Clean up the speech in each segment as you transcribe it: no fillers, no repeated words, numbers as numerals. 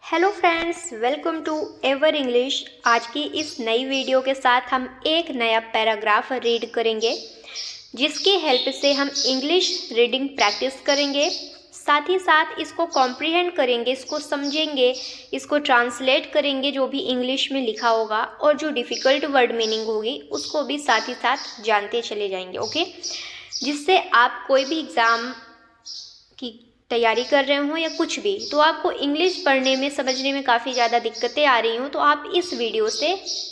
Hello friends, welcome to ever English. आज की इस नई वीडियो के साथ हम एक नया पैराग्राफ रीड करेंगे जिसकी हेल्प से हम इंग्लिश रीडिंग प्रैक्टिस करेंगे। साथ ही साथ इसको कॉम्प्रिहेंड करेंगे, इसको समझेंगे, इसको ट्रांसलेट करेंगे जो भी इंग्लिश में लिखा होगा, और जो डिफ़िकल्ट वर्ड मीनिंग होगी उसको भी साथ ही साथ जानते चले जाएंगे। ओके, जिससे आप कोई भी एग्ज़ाम की तैयारी कर रहे हो या कुछ भी, तो आपको इंग्लिश पढ़ने में समझने में काफ़ी ज़्यादा दिक्कतें आ रही हो तो आप इस वीडियो से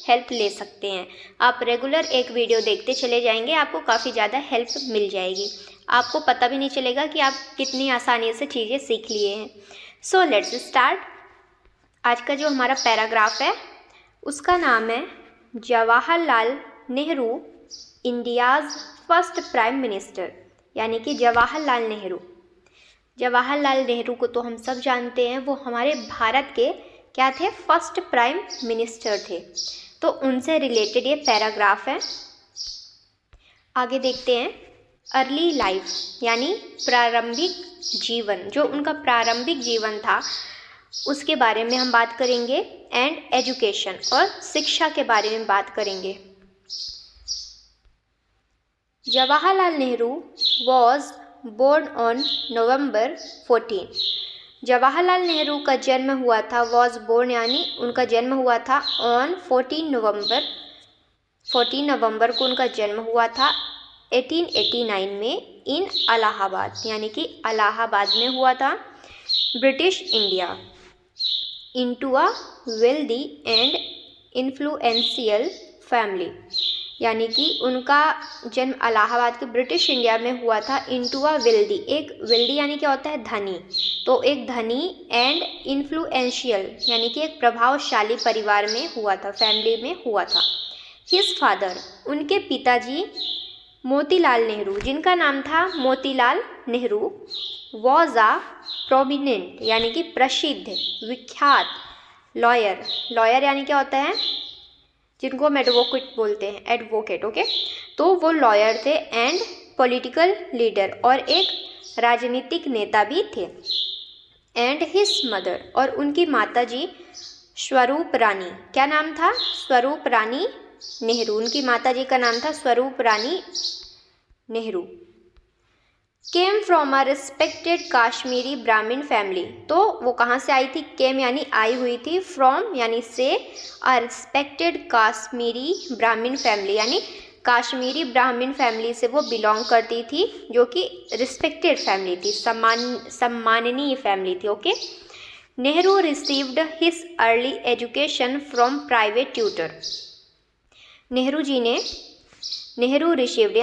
हेल्प ले सकते हैं। आप रेगुलर एक वीडियो देखते चले जाएंगे, आपको काफ़ी ज़्यादा हेल्प मिल जाएगी। आपको पता भी नहीं चलेगा कि आप कितनी आसानी से चीज़ें सीख लिए हैं। So let's start. आज का जो हमारा पैराग्राफ है उसका नाम है Jawaharlal Nehru, India's first prime minister. यानी कि जवाहरलाल नेहरू। जवाहरलाल नेहरू को तो हम सब जानते हैं, वो हमारे भारत के क्या थे, फर्स्ट प्राइम मिनिस्टर थे। तो उनसे रिलेटेड ये पैराग्राफ है। आगे देखते हैं। अर्ली लाइफ यानी प्रारंभिक जीवन, जो उनका प्रारंभिक जीवन था उसके बारे में हम बात करेंगे। एंड एजुकेशन, और शिक्षा के बारे में बात करेंगे। Jawaharlal Nehru was born on November 14। Jawaharlal Nehru का जन्म हुआ था, वॉज बोर्न यानी उनका जन्म हुआ था ऑन 14 नवंबर को उनका जन्म हुआ था 1889 में इन इलाहाबाद, यानी कि इलाहाबाद में हुआ था। British India, into a wealthy and influential family, यानी कि उनका जन्म इलाहाबाद के ब्रिटिश इंडिया में हुआ था। इनटू अ वेल्दी, एक वेल्दी यानी क्या होता है, धनी, तो एक धनी एंड इन्फ्लुएंशियल यानी कि एक प्रभावशाली परिवार में हुआ था, फैमिली में हुआ था। हिज फादर, उनके पिताजी मोतीलाल नेहरू, जिनका नाम था Motilal Nehru, was a prominent यानी कि प्रसिद्ध, विख्यात लॉयर। लॉयर यानी क्या होता है, जिनको हम एडवोकेट बोलते हैं, एडवोकेट। ओके, तो वो लॉयर थे। एंड पॉलिटिकल लीडर, और एक राजनीतिक नेता भी थे। एंड हिज मदर, और उनकी माताजी स्वरूप रानी, क्या नाम था, स्वरूप रानी नेहरू। उनकी माताजी का नाम था Swarup Rani Nehru. Came from a respected Kashmiri Brahmin family, तो वो कहाँ से आई थी, केम यानी आई हुई थी, फ्रॉम यानी से, अ रिस्पेक्टेड काश्मीरी ब्राह्मण फैमिली यानी काश्मीरी ब्राह्मण फैमिली से वो बिलोंग करती थी, जो कि रिस्पेक्टेड फैमिली थी, सम्माननीय फैमिली थी। Okay, Nehru received his early education from private tutor. Nehru received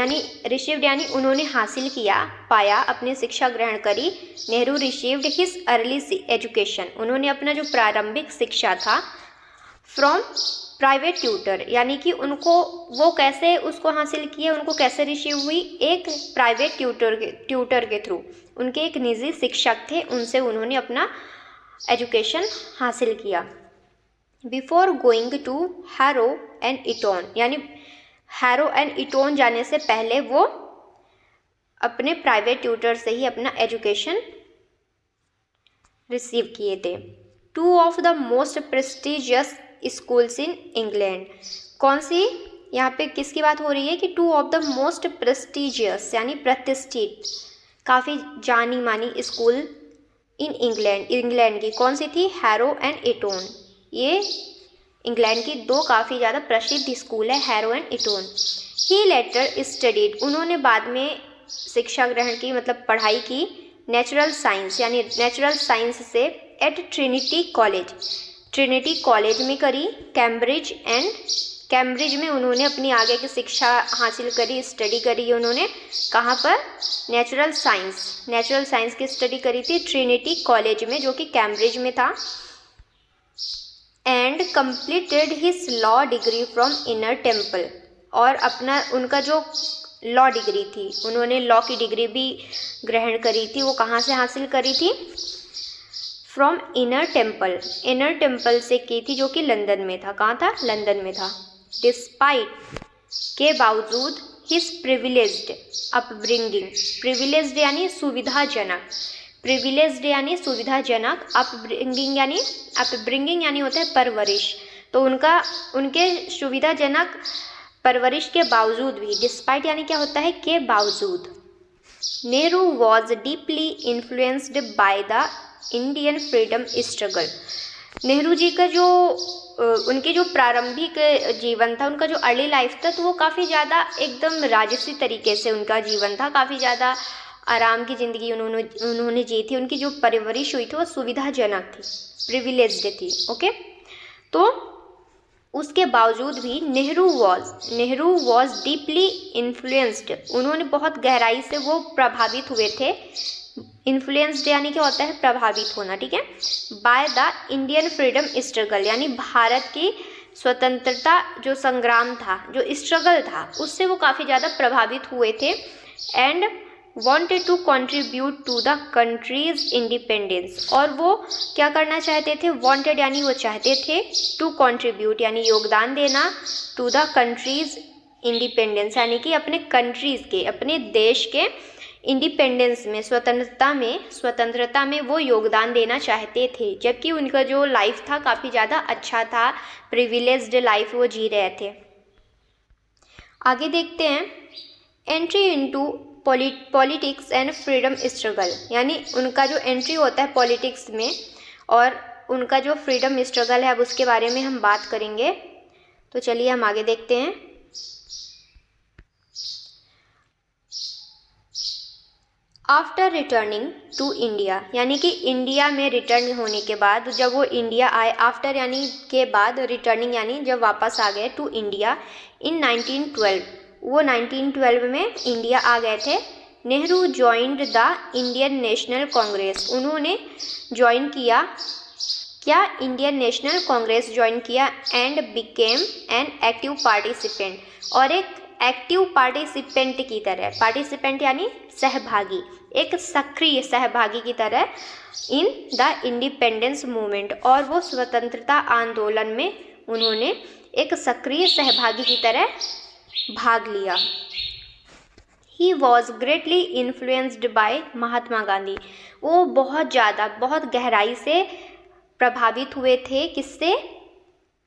यानी उन्होंने हासिल किया, पाया, अपनी शिक्षा ग्रहण करी। Nehru received his early education, उन्होंने अपना जो प्रारंभिक शिक्षा था फ्रॉम प्राइवेट ट्यूटर, यानी कि उनको वो कैसे उसको हासिल किया, उनको कैसे रिसीव हुई, एक प्राइवेट ट्यूटर के थ्रू। उनके एक निजी शिक्षक थे, उनसे उन्होंने अपना एजुकेशन हासिल किया। Before going to Harrow and Eton, यानी हैरो एंड इटोन जाने से पहले वो अपने प्राइवेट ट्यूटर से ही अपना एजुकेशन रिसीव किए थे। Two of the most prestigious schools in England, कौन सी, यहाँ पे किसकी बात हो रही है कि two of the most prestigious यानी प्रतिष्ठित, काफ़ी जानी मानी स्कूल इन इंग्लैंड की कौन सी थी, हैरो एंड इटोन। ये इंग्लैंड की दो काफ़ी ज़्यादा प्रसिद्ध स्कूल है, Harrow and Eton. He later studied, उन्होंने बाद में शिक्षा ग्रहण की, मतलब पढ़ाई की, नेचुरल साइंस यानी नेचुरल साइंस से एट ट्रिनिटी कॉलेज में करी। कैम्ब्रिज में उन्होंने अपनी आगे की शिक्षा हासिल करी, स्टडी करी उन्होंने, कहाँ पर, नेचुरल साइंस की स्टडी करी थी ट्रिनिटी कॉलेज में, जो कि कैम्ब्रिज में था। And completed his law degree from inner temple, और उनका जो लॉ डिग्री थी, उन्होंने लॉ की डिग्री भी ग्रहण करी थी, वो कहाँ से हासिल करी थी, फ्रॉम इनर टेम्पल से की थी, जो कि लंदन में था। कहाँ था, लंदन में था। डिस्पाइट, के बावजूद, हिज प्रिविलेज्ड अपब्रिंगिंग, प्रिविलेज्ड यानी सुविधाजनक, प्रिविलेज्ड यानी सुविधाजनक, अपब्रिंगिंग यानी होता है परवरिश। तो उनके सुविधाजनक परवरिश के बावजूद भी, डिस्पाइट यानी क्या होता है, के बावजूद। Nehru was deeply influenced by the Indian freedom struggle. Nehru ji का जो उनके जो प्रारंभिक जीवन था, उनका जो अर्ली लाइफ था, तो वो काफ़ी ज़्यादा एकदम राजसी तरीके से उनका जीवन था, काफ़ी ज़्यादा आराम की ज़िंदगी उन्होंने जी थी। उनकी जो परवरिश हुई थी वो सुविधाजनक थी, प्रिविलेज्ड थी। ओके, तो उसके बावजूद भी नेहरू वॉज डीपली इन्फ्लुएंस्ड, उन्होंने बहुत गहराई से वो प्रभावित हुए थे। इन्फ्लुएंस्ड यानी क्या होता है, प्रभावित होना, ठीक है। Bye the Indian freedom struggle यानी भारत की स्वतंत्रता जो संग्राम था, जो स्ट्रगल था, उससे वो काफ़ी ज़्यादा प्रभावित हुए थे। And wanted to contribute to the country's independence, और वो क्या करना चाहते थे, wanted यानी वो चाहते थे, to contribute यानी योगदान देना, to the country's independence यानी कि अपने countries के, अपने देश के इंडिपेंडेंस में, स्वतंत्रता में वो योगदान देना चाहते थे। जबकि उनका जो लाइफ था काफ़ी ज़्यादा अच्छा था, प्रिविलेज्ड लाइफ वो जी रहे थे। आगे देखते हैं, entry into politics and freedom struggle यानी उनका जो एंट्री होता है पॉलिटिक्स में और उनका जो फ्रीडम स्ट्रगल है, अब उसके बारे में हम बात करेंगे। तो चलिए हम आगे देखते हैं। आफ्टर रिटर्निंग टू इंडिया यानी कि इंडिया में रिटर्न होने के बाद, जब वो इंडिया आए, आफ्टर यानी के बाद, रिटर्निंग यानी जब वापस आ गए टू इंडिया इन 1912, वो 1912 में इंडिया आ गए थे। Nehru joined the Indian national Congress, उन्होंने ज्वाइन किया क्या, इंडियन नेशनल कांग्रेस ज्वाइन किया। And became an active participant, और एक एक्टिव पार्टिसिपेंट की तरह, पार्टिसिपेंट यानी सहभागी, एक सक्रिय सहभागी की तरह इन द इंडिपेंडेंस मूवमेंट, और वो स्वतंत्रता आंदोलन में उन्होंने एक सक्रिय सहभागी की तरह भाग लिया। He was greatly influenced by Mahatma Gandhi, वो बहुत ज़्यादा, बहुत गहराई से प्रभावित हुए थे, किससे,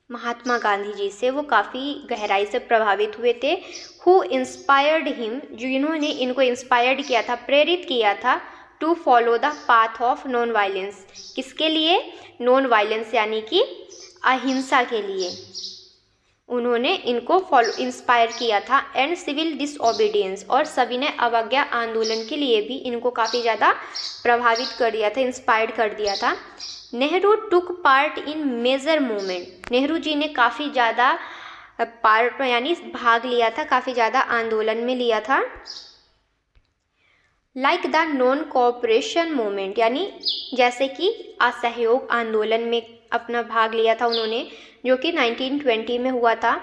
महात्मा गांधी जी से वो काफ़ी गहराई से प्रभावित हुए थे। हु इंस्पायर्ड हिम, जिन्होंने इनको इंस्पायर्ड किया था, प्रेरित किया था, to follow the path of non violence, किसके लिए, नॉन वायलेंस यानी कि अहिंसा के लिए उन्होंने इनको इंस्पायर किया था। एंड सिविल डिसओबीडियंस, और सविनय अवज्ञा आंदोलन के लिए भी इनको काफ़ी ज़्यादा प्रभावित कर दिया था, इंस्पायर्ड कर दिया था। Nehru took part in major movement, Nehru ji ने काफ़ी ज़्यादा पार्ट यानी भाग लिया था, काफ़ी ज़्यादा आंदोलन में लिया था। Like the non cooperation movement यानी जैसे कि असहयोग आंदोलन में अपना भाग लिया था उन्होंने, जो कि 1920 में हुआ था।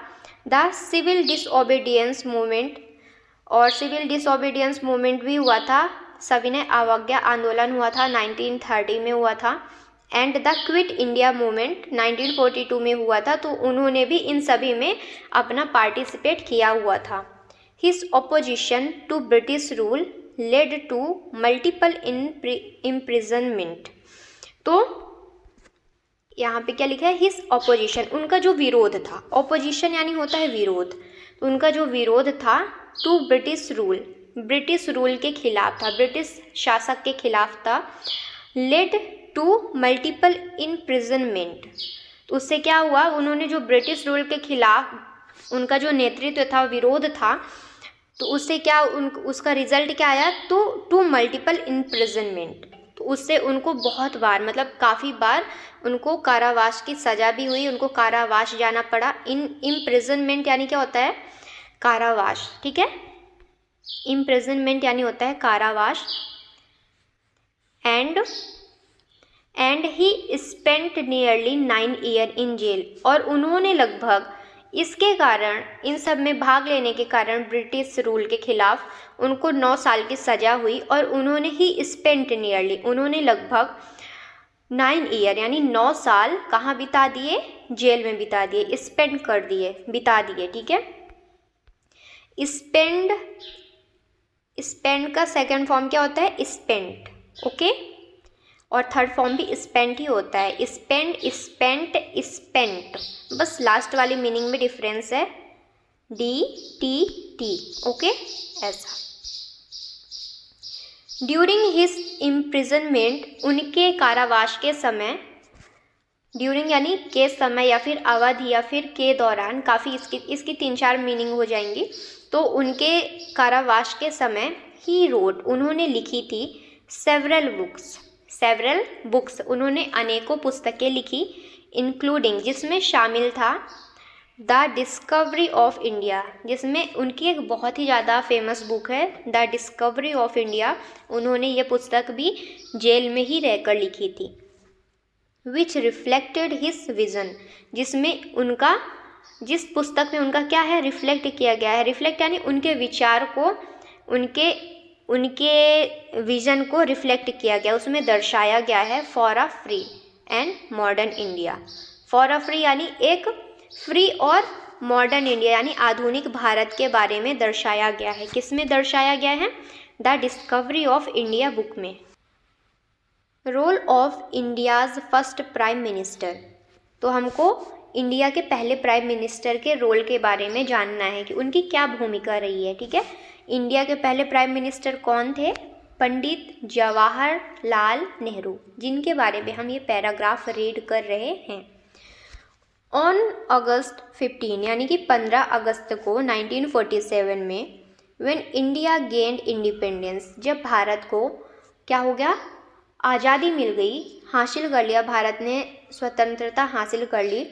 द सिविल डिसओबीडियंस मूवमेंट, और सिविल डिसओबीडियंस मूवमेंट भी हुआ था। सविनय अवज्ञा आंदोलन हुआ था, 1930 में हुआ था। And the quit India movement 1942 में हुआ था, तो उन्होंने भी इन सभी में अपना पार्टिसिपेट किया हुआ था। His opposition to British rule led to multiple imprisonment, तो यहाँ पे क्या लिखा है, हिज ऑपोजिशन, उनका जो विरोध था, ऑपोजिशन यानी होता है विरोध, तो उनका जो विरोध था टू ब्रिटिश रूल के खिलाफ था, ब्रिटिश शासक के खिलाफ था। लेड टू मल्टीपल इम्प्रिजनमेंट, तो उससे क्या हुआ, उन्होंने जो ब्रिटिश रूल के खिलाफ उनका जो नेतृत्व था, विरोध था, तो उससे क्या उसका रिजल्ट क्या आया, तो टू मल्टीपल इम्प्रिजनमेंट, तो उससे उनको बहुत बार, मतलब काफ़ी बार उनको कारावास की सज़ा भी हुई, उनको कारावास जाना पड़ा। इम्प्रिजनमेंट यानी क्या होता है, कारावास, ठीक है, इम्प्रिजनमेंट यानी होता है कारावास। And he spent nearly 9 year in jail, और उन्होंने लगभग इसके कारण, इन सब में भाग लेने के कारण ब्रिटिश रूल के खिलाफ उनको 9 साल की सज़ा हुई। और उन्होंने ही स्पेंट नियरली, उन्होंने लगभग 9 ईयर यानी 9 साल कहाँ बिता दिए, जेल में बिता दिए, स्पेंड कर दिए, बिता दिए, ठीक है। स्पेंड का सेकंड फॉर्म क्या होता है, स्पेंट, ओके। और थर्ड फॉर्म भी स्पेंट ही होता है, स्पेंड, स्पेंट, स्पेंट, बस लास्ट वाली मीनिंग में डिफरेंस है, डी टी टी, ओके ऐसा। ड्यूरिंग हिज इम्प्रिजनमेंट, उनके कारावास के समय, ड्यूरिंग यानी के समय या फिर अवधि या फिर के दौरान, काफ़ी इसकी 3-4 मीनिंग हो जाएंगी। तो उनके कारावास के समय ही रोट, उन्होंने लिखी थी सेवरल बुक्स, उन्होंने अनेकों पुस्तकें लिखी, इंक्लूडिंग जिसमें शामिल था द डिस्कवरी ऑफ इंडिया, जिसमें उनकी एक बहुत ही ज़्यादा फेमस बुक है द डिस्कवरी ऑफ इंडिया, उन्होंने ये पुस्तक भी जेल में ही रहकर लिखी थी। विच रिफ्लेक्टेड हिज विज़न, जिसमें उनका, जिस पुस्तक में उनका क्या है, रिफ्लेक्ट किया गया है, रिफ्लेक्ट यानी उनके विचार को, उनके विज़न को रिफ्लेक्ट किया गया, उसमें दर्शाया गया है for a free and modern India. For a free यानी एक फ्री और मॉडर्न इंडिया यानी आधुनिक भारत के बारे में दर्शाया गया है। किस में दर्शाया गया है? The discovery of India book में। Role of India's first prime minister, तो हमको इंडिया के पहले प्राइम मिनिस्टर के रोल के बारे में जानना है कि उनकी क्या भूमिका रही है। ठीक है, इंडिया के पहले प्राइम मिनिस्टर कौन थे? पंडित जवाहरलाल नेहरू, जिनके बारे में हम ये पैराग्राफ रीड कर रहे हैं। ऑन अगस्त 15 यानी कि 15 अगस्त को 1947 में व्हेन इंडिया गेन्ड इंडिपेंडेंस, जब भारत को क्या हो गया, आज़ादी मिल गई, हासिल कर लिया, भारत ने स्वतंत्रता हासिल कर ली।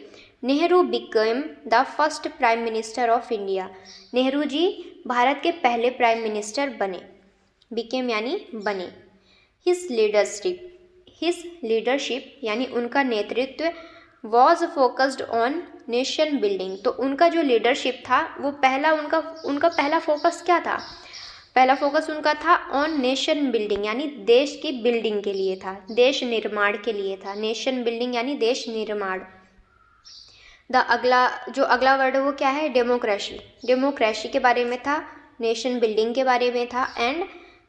Nehru became the first prime minister of India, Nehru ji Bharat के पहले प्राइम मिनिस्टर बने, बिकेम यानी बने। हिज लीडरशिप यानी उनका नेतृत्व was focused on nation building, तो उनका जो लीडरशिप था वो पहला उनका पहला फोकस क्या था? पहला फोकस उनका था ऑन नेशन बिल्डिंग यानी देश की बिल्डिंग के लिए था, देश निर्माण के लिए था। नेशन बिल्डिंग यानी देश निर्माण। अगला वर्ड है वो क्या है? डेमोक्रेसी, डेमोक्रेसी के बारे में था, नेशन बिल्डिंग के बारे में था, एंड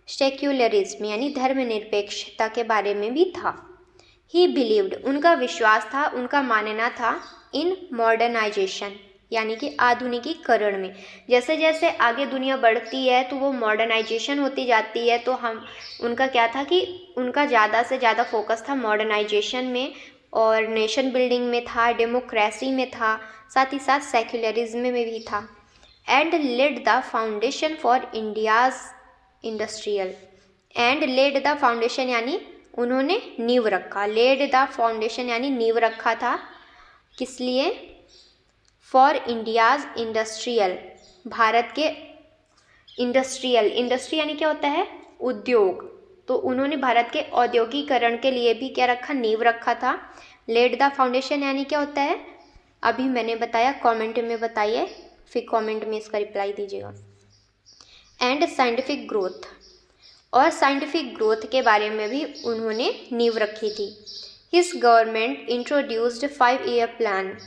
सेक्युलरिज्म यानी धर्मनिरपेक्षता के बारे में भी था। ही बिलीव्ड, उनका विश्वास था, उनका मानना था, इन मॉडर्नाइजेशन यानी कि आधुनिकीकरण में। जैसे जैसे आगे दुनिया बढ़ती है तो वो मॉडर्नाइजेशन होती जाती है, तो उनका क्या था कि उनका ज़्यादा से ज़्यादा फोकस था मॉडर्नाइजेशन में, और नेशन बिल्डिंग में था, डेमोक्रेसी में था, साथ ही साथ सेक्युलरिज्म में भी था। And led the foundation for India's industrial, and led the foundation यानी उन्होंने नींव रखा, लेड द फाउंडेशन यानी नींव रखा था, किस लिए? फॉर इंडियाज़ इंडस्ट्रियल, भारत के इंडस्ट्रियल, इंडस्ट्री यानी क्या होता है? उद्योग, तो उन्होंने भारत के औद्योगिकरण के लिए भी क्या रखा? नींव रखा था। लेड द फाउंडेशन यानी क्या होता है? अभी मैंने बताया, कमेंट में बताइए, फिर कमेंट में इसका रिप्लाई दीजिएगा। एंड साइंटिफिक ग्रोथ, और साइंटिफिक ग्रोथ के बारे में भी उन्होंने नींव रखी थी। His government introduced 5-year plan,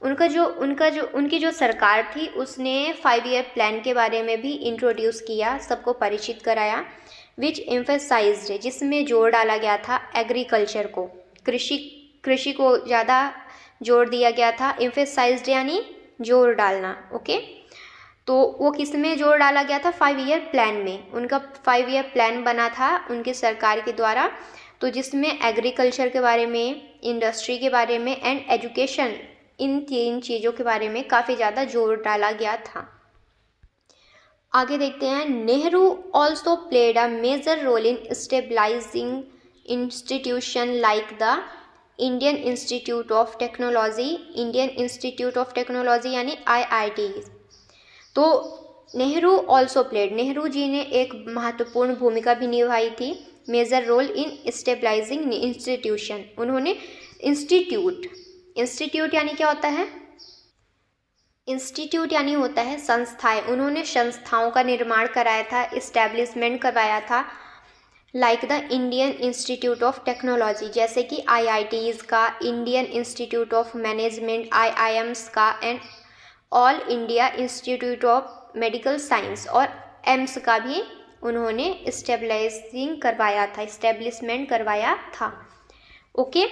उनकी जो सरकार थी उसने 5-year प्लान के बारे में भी इंट्रोड्यूस किया, सबको परिचित कराया। विच एम्फेसाइज्ड, जिसमें जोर डाला गया था एग्रीकल्चर को, कृषि को ज़्यादा जोर दिया गया था। एम्फेसाइज्ड यानी जोर डालना, ओके। तो वो किस में जोर डाला गया था? 5-year प्लान में। उनका 5-year प्लान बना था उनकी सरकार के द्वारा, तो जिसमें एग्रीकल्चर के बारे में, इंडस्ट्री के बारे में एंड एजुकेशन, इन 3 चीज़ों के बारे में काफ़ी ज़्यादा जोर डाला गया था। आगे देखते हैं। Nehru also played a major role in stabilising institution like the Indian Institute of Technology, Indian Institute of Technology यानी IIT। तो नेहरू ऑल्सो प्लेड, नेहरू जी ने एक महत्वपूर्ण भूमिका भी निभाई थी, major role in stabilising institution. उन्होंने इंस्टीट्यूट यानी क्या होता है? इंस्टीट्यूट यानी होता है संस्थाएं, उन्होंने संस्थाओं का निर्माण कराया था, इस्टेब्लिशमेंट करवाया था, like the Indian Institute of technology, जैसे कि IITs का, Indian Institute of management IIMs का, and all India institute of medical science और एम्स का भी उन्होंने इस्टेब्लिशमेंट करवाया था। ओके,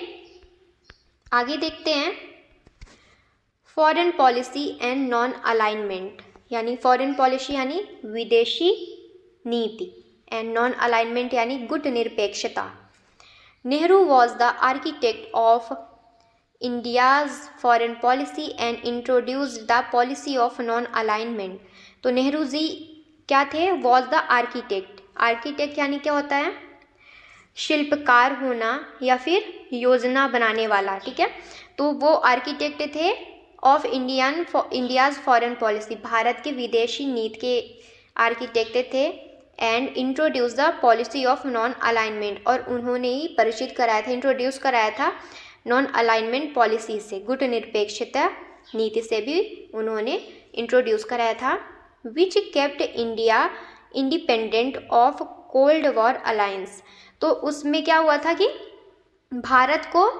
आगे देखते हैं foreign policy and non alignment, यानी फॉरेन पॉलिसी यानी विदेशी नीति एंड नॉन अलाइनमेंट यानी गुट निरपेक्षता। Nehru was the architect of India's foreign policy and introduced the policy of non alignment. तो नेहरू जी क्या थे? Was the architect. आर्किटेक्ट यानी क्या होता है? शिल्पकार होना या फिर योजना बनाने वाला, ठीक है। तो वो आर्किटेक्ट थे of India's foreign policy, Bharat के विदेशी नीति के आर्किटेक्ट थे। And introduce the policy of non alignment, और उन्होंने ही परिचित कराया था, इंट्रोड्यूस कराया था नॉन अलाइनमेंट पॉलिसी से, गुट निरपेक्षता नीति से भी उन्होंने इंट्रोड्यूस कराया था। विच kept India independent of cold war alliance. तो उसमें क्या हुआ था कि भारत को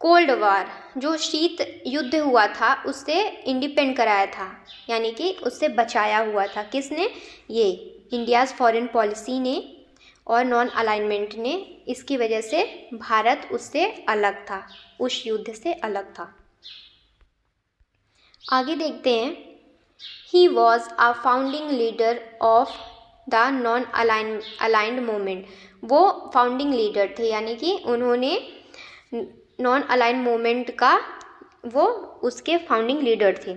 कोल्ड वॉर, जो शीत युद्ध हुआ था, उससे इंडिपेंड कराया था, यानी कि उससे बचाया हुआ था। किसने? ये इंडियाज़ फॉरेन पॉलिसी ने और नॉन अलाइनमेंट ने। इसकी वजह से भारत उससे अलग था, उस युद्ध से अलग था। आगे देखते हैं, he was a founding leader of the non aligned movement. वो फाउंडिंग लीडर थे, यानी कि उन्होंने नॉन अलाइंड मूवमेंट का वो उसके फाउंडिंग लीडर थे,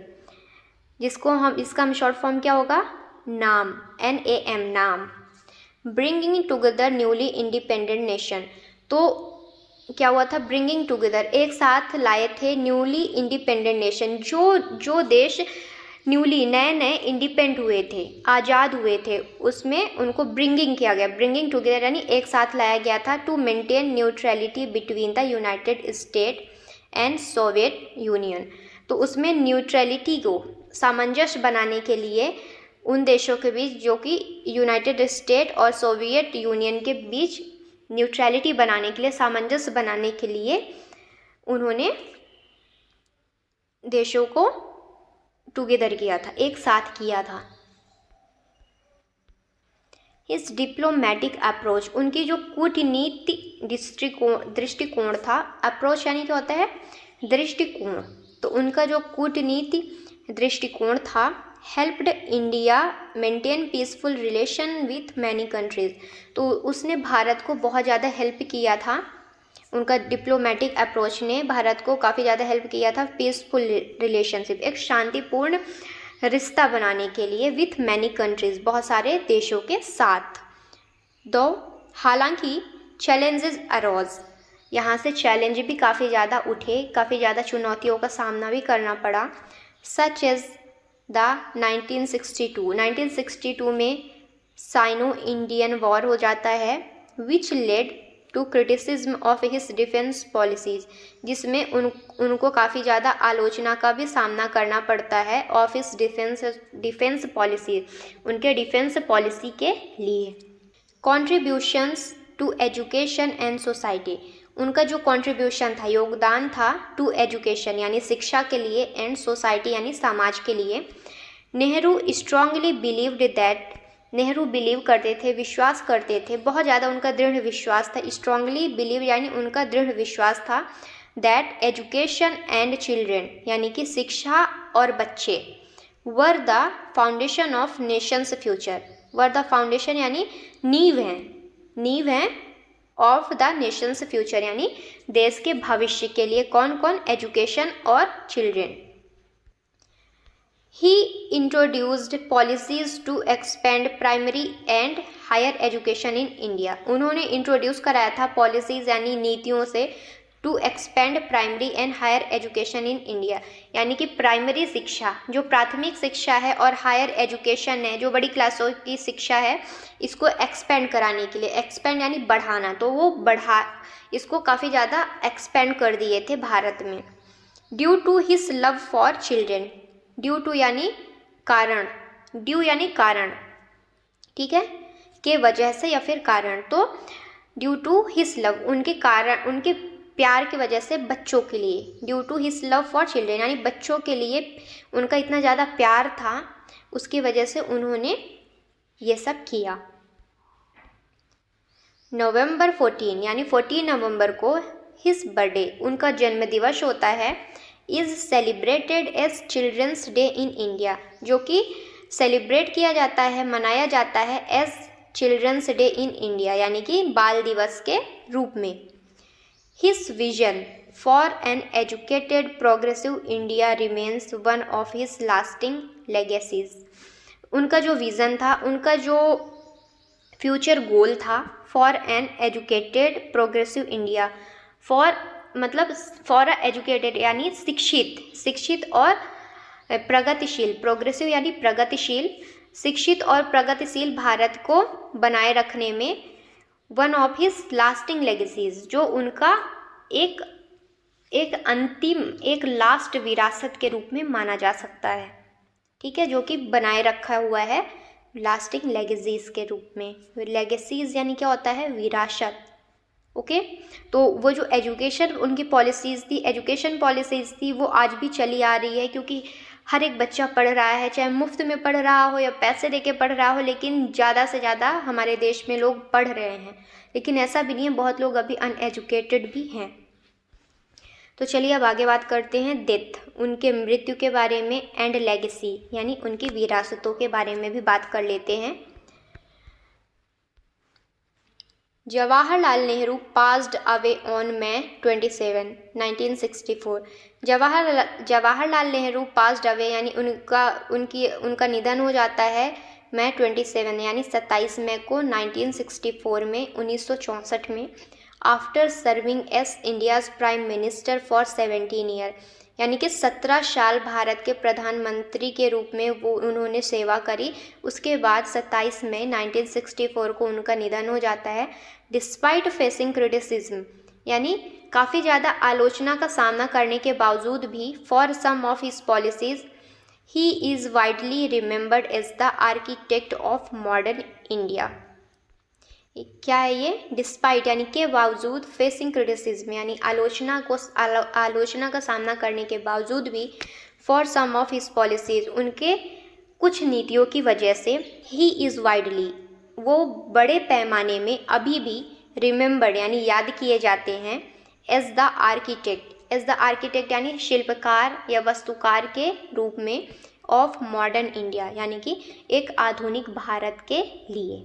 जिसको इसका शॉर्ट फॉर्म क्या होगा? नाम, NAM, नाम। Bringing together newly independent nation. तो क्या हुआ था? ब्रिंगिंग टुगेदर, एक साथ लाए थे न्यूली इंडिपेंडेंट नेशन, जो देश न्यूली नए नए इंडिपेंडेंट हुए थे, आज़ाद हुए थे, उसमें उनको ब्रिंगिंग किया गया। ब्रिंगिंग टुगेदर यानी एक साथ लाया गया था to maintain neutrality between the United State and Soviet Union. तो उसमें न्यूट्रलिटी को सामंजस्य बनाने के लिए उन देशों के बीच, जो कि यूनाइटेड स्टेट और सोवियत यूनियन के बीच न्यूट्रलिटी बनाने के लिए, सामंजस्य बनाने के लिए उन्होंने देशों को टुगेदर किया था, एक साथ किया था। इस डिप्लोमेटिक अप्रोच, उनकी जो कूटनीति दृष्टिकोण था, अप्रोच यानी क्या होता है? दृष्टिकोण। तो उनका जो कूटनीति दृष्टिकोण था, helped India maintain peaceful relation with many countries. तो उसने भारत को बहुत ज़्यादा हेल्प किया था, उनका डिप्लोमेटिक अप्रोच ने भारत को काफ़ी ज़्यादा हेल्प किया था पीसफुल रिलेशनशिप, एक शांतिपूर्ण रिश्ता बनाने के लिए, विथ मैनी कंट्रीज, बहुत सारे देशों के साथ। दो हालांकि चैलेंजेस अरोज, यहाँ से चैलेंज भी काफ़ी ज़्यादा उठे, काफ़ी ज़्यादा चुनौतियों का सामना भी करना पड़ा। सच एज द 1962 में साइनो इंडियन वॉर हो जाता है, which led to criticism of his defence policies, जिसमें उनको काफ़ी ज़्यादा आलोचना का भी सामना करना पड़ता है ऑफ हिज डिफेंस पॉलिसी, उनके डिफेंस पॉलिसी के लिए। Contributions to education and society, उनका जो कॉन्ट्रीब्यूशन था, योगदान था, टू एजुकेशन यानी शिक्षा के लिए, एंड सोसाइटी यानी समाज के लिए। Nehru strongly believed that, Nehru believe करते थे, विश्वास करते थे, बहुत ज़्यादा उनका दृढ़ विश्वास था। स्ट्रांगली बिलीव यानी उनका दृढ़ विश्वास था, दैट एजुकेशन एंड चिल्ड्रेन यानी कि शिक्षा और बच्चे, were the foundation of Nations future. Were the foundation यानी नींव हैं ऑफ द नेशंस फ्यूचर यानी देश के भविष्य के लिए। कौन कौन? एजुकेशन और children. He introduced policies to expand primary and higher education in India. उन्होंने इंट्रोड्यूस कराया था पॉलिसीज़ यानी नीतियों से, to expand primary and higher education in India, यानी कि प्राइमरी शिक्षा, जो प्राथमिक शिक्षा है, और हायर एजुकेशन है, जो बड़ी क्लासों की शिक्षा है, इसको एक्सपेंड कराने के लिए। एक्सपेंड यानी बढ़ाना, तो वो इसको काफ़ी ज़्यादा एक्सपेंड कर दिए थे भारत में। Due to his love for children, due to यानी कारण, ड्यू यानी कारण, ठीक है, के वजह से या फिर कारण। तो ड्यू टू हिज लव, उनके कारण, उनके प्यार की वजह से बच्चों के लिए, due to his love for children यानी बच्चों के लिए उनका इतना ज़्यादा प्यार था, उसकी वजह से उन्होंने ये सब किया। नवंबर 14 यानी 14 नवंबर को हिज बर्थडे, उनका जन्म दिवस होता है, is celebrated as children's day in India, जो कि सेलिब्रेट किया जाता है, मनाया जाता है as children's day in India, यानी कि बाल दिवस के रूप में। His vision for an educated progressive India remains one of his lasting legacies, उनका जो विज़न था, उनका जो फ्यूचर गोल था, for an educated progressive India, for educated यानी शिक्षित और प्रगतिशील, प्रोग्रेसिव यानी प्रगतिशील, शिक्षित और प्रगतिशील भारत को बनाए रखने में one of his lasting legacies, जो उनका एक अंतिम, एक लास्ट विरासत के रूप में माना जा सकता है, ठीक है, जो कि बनाए रखा हुआ है लास्टिंग लेगेसीज के रूप में। लेगेसीज यानी क्या होता है, विरासत। ओके, तो वो जो एजुकेशन उनकी पॉलिसीज़ थी, एजुकेशन पॉलिसीज़ थी, वो आज भी चली आ रही है, क्योंकि हर एक बच्चा पढ़ रहा है, चाहे मुफ्त में पढ़ रहा हो या पैसे देके पढ़ रहा हो, लेकिन ज़्यादा से ज़्यादा हमारे देश में लोग पढ़ रहे हैं। लेकिन ऐसा भी नहीं है, बहुत लोग अभी अनएजुकेटेड भी हैं। तो चलिए अब आगे बात करते हैं डेथ, उनके मृत्यु के बारे में, एंड लेगेसी यानी उनकी विरासतों के बारे में भी बात कर लेते हैं। Jawaharlal Nehru passed away on May 27, 1964। Jawaharlal Nehru passed away यानी उनका निधन हो जाता है May 27 यानी 27 मई को 1964 में, 1964 में, after serving as India's prime minister for 17 year, यानी कि 17 साल भारत के प्रधानमंत्री के रूप में वो उन्होंने सेवा करी। उसके बाद 27 मई 1964 को उनका निधन हो जाता है। डिस्पाइट फेसिंग क्रिटिसिज्म यानी काफ़ी ज़्यादा आलोचना का सामना करने के बावजूद भी, for some of his policies, he is widely remembered as the architect of modern India. क्या है ये, डिस्पाइट यानी के बावजूद, फेसिंग क्रिटिसिज्म यानी आलोचना का सामना करने के बावजूद भी, for some of his policies, उनके कुछ नीतियों की वजह से, ही इज़ वाइडली, वो बड़े पैमाने में अभी भी रिमेंबर्ड यानी याद किए जाते हैं, एज द आर्किटेक्ट यानी शिल्पकार या वास्तुकार के रूप में, ऑफ मॉडर्न इंडिया यानी कि एक आधुनिक भारत के लिए।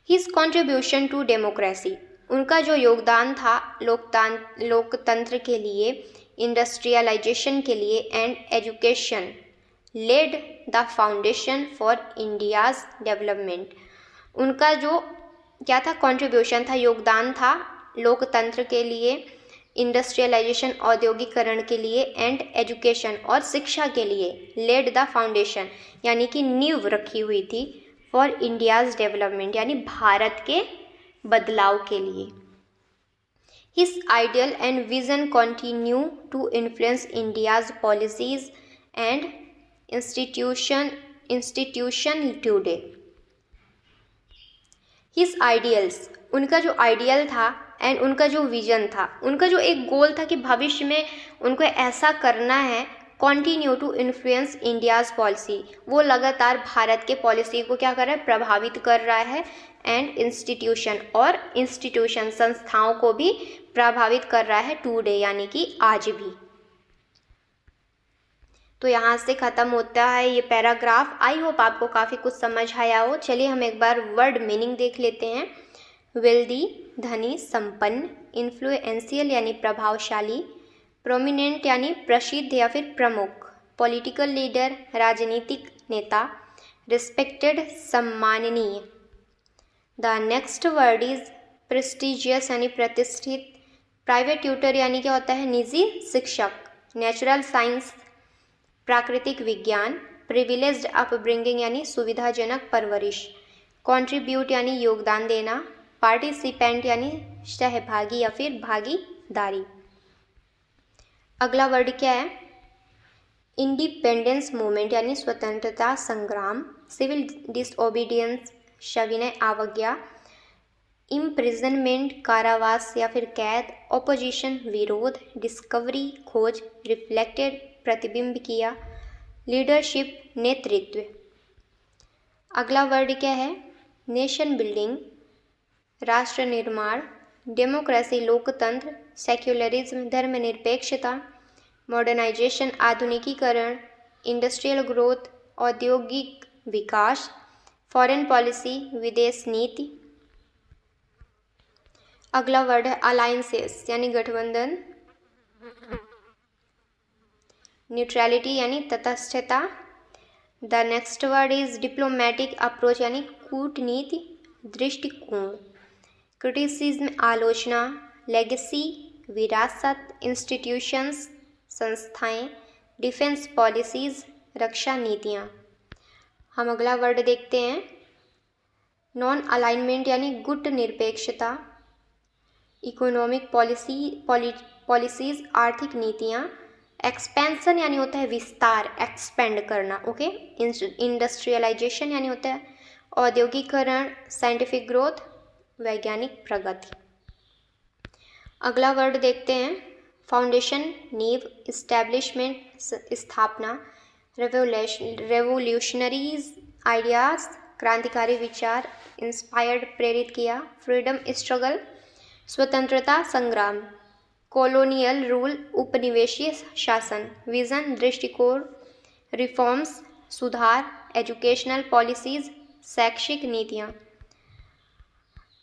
हिज कॉन्ट्रीब्यूशन टू डेमोक्रेसी, उनका जो योगदान था लोकतंत्र के लिए, इंडस्ट्रियलाइजेशन के लिए, and education, led the foundation for India's development, उनका जो क्या था, कॉन्ट्रीब्यूशन था, योगदान था लोकतंत्र के लिए, इंडस्ट्रियलाइजेशन औद्योगिकरण के लिए, एंड एजुकेशन और शिक्षा के लिए, लेड द फाउंडेशन यानी कि नींव रखी हुई थी, फॉर इंडियाज़ डेवलपमेंट यानी भारत के बदलाव के लिए। His ideal and vision continue to influence India's policies and institution today. His ideals, उनका जो आइडियल था, एंड उनका जो विजन था, उनका जो एक गोल था कि भविष्य में उनको ऐसा करना है, continue to influence India's policy, वो लगातार भारत के पॉलिसी को क्या कर रहा है, प्रभावित कर रहा है, एंड इंस्टीट्यूशन संस्थाओं को भी प्रभावित कर रहा है, टुडे यानी कि आज भी। तो यहाँ से ख़त्म होता है ये पैराग्राफ। आई होप आपको काफ़ी कुछ समझ आया हो। चलिए हम एक बार वर्ड मीनिंग देख लेते हैं। वेल्दी धनी, संपन्न, इन्फ्लुएंशियल यानी प्रभावशाली, प्रोमिनेंट यानी प्रसिद्ध या फिर प्रमुख, पॉलिटिकल लीडर राजनीतिक नेता, रिस्पेक्टेड सम्माननीय। The next word is prestigious यानी प्रतिष्ठित, प्राइवेट ट्यूटर यानी क्या होता है, निजी शिक्षक, नेचुरल साइंस प्राकृतिक विज्ञान, प्रिविलेज्ड अपब्रिंगिंग यानी सुविधाजनक परवरिश, कंट्रीब्यूट यानी योगदान देना, पार्टिसिपेंट यानी सहभागी या फिर भागीदारी। अगला वर्ड क्या है, इंडिपेंडेंस मूवमेंट यानी स्वतंत्रता संग्राम, सिविल डिसओबीडियंस सविनय अवज्ञा, इम्प्रिजनमेंट कारावास या फिर कैद, ओपोजिशन विरोध, डिस्कवरी खोज, रिफ्लेक्टेड प्रतिबिंब किया, लीडरशिप नेतृत्व। अगला वर्ड क्या है, नेशन बिल्डिंग, राष्ट्र निर्माण, डेमोक्रेसी लोकतंत्र, सेक्युलरिज्म धर्मनिरपेक्षता, मॉडर्नाइजेशन आधुनिकीकरण, इंडस्ट्रियल ग्रोथ औद्योगिक विकास, फॉरेन पॉलिसी विदेश नीति। अगला वर्ड है अलायंसेस यानी गठबंधन, न्यूट्रलिटी यानी तटस्थता। The next word is diplomatic approach यानी कूटनीति दृष्टिकोण, क्रिटिसिज्म आलोचना, लेगेसी विरासत, इंस्टीट्यूशंस संस्थाएं, डिफेंस पॉलिसीज रक्षा नीतियाँ। हम अगला वर्ड देखते हैं नॉन अलाइनमेंट यानी गुट निरपेक्षता, इकोनॉमिक पॉलिसीज आर्थिक नीतियाँ, एक्सपेंशन यानी होता है विस्तार एक्सपेंड करना, ओके। इंडस्ट्रियलाइजेशन यानी होता है औद्योगिकरण, साइंटिफिक ग्रोथ वैज्ञानिक प्रगति। अगला वर्ड देखते हैं फाउंडेशन नींव, इस्टेब्लिशमेंट स्थापना, रेवोल्यूशनरीज आइडियाज क्रांतिकारी विचार, इंस्पायर्ड प्रेरित किया, फ्रीडम स्ट्रगल स्वतंत्रता संग्राम, कॉलोनियल रूल उपनिवेशीय शासन, विजन दृष्टिकोण, रिफॉर्म्स सुधार, एजुकेशनल पॉलिसीज शैक्षिक नीतियाँ।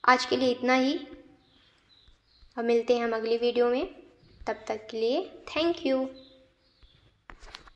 आज के लिए इतना ही, अब मिलते हैं हम अगली वीडियो में, तब तक के लिए थैंक यू।